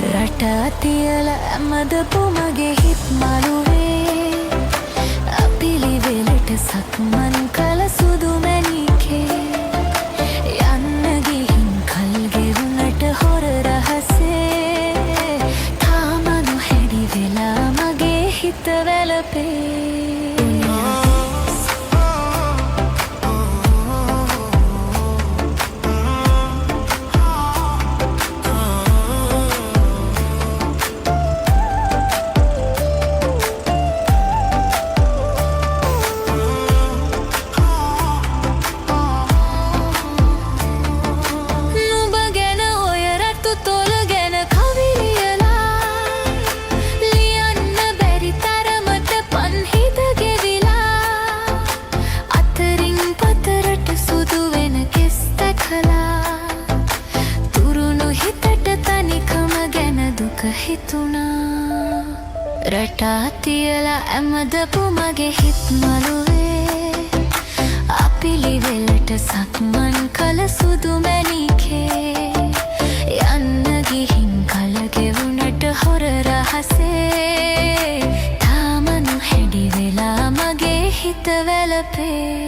රට තියල ඇමදපු මගේ හිත් මළුවේ අපිලිවෙලට සක්මන් කළ සුදු මැණිකේ යන්න ගිහින් කල් ගෙවුනට හොර රහසේ තාම නොහැඩි වෙලා මගේ හිත වැළපේ හිතුණා රටා තියලා ඇමදපු මගේ හිත් මළුවේ අපිලිවෙලට සක්මන් කළ සුදු මැණිකේ යන්න ගිහින් කල ගෙවුනට හොර රහසේ තාම නොහැඩි වෙලා මගේ හිත වැළපේ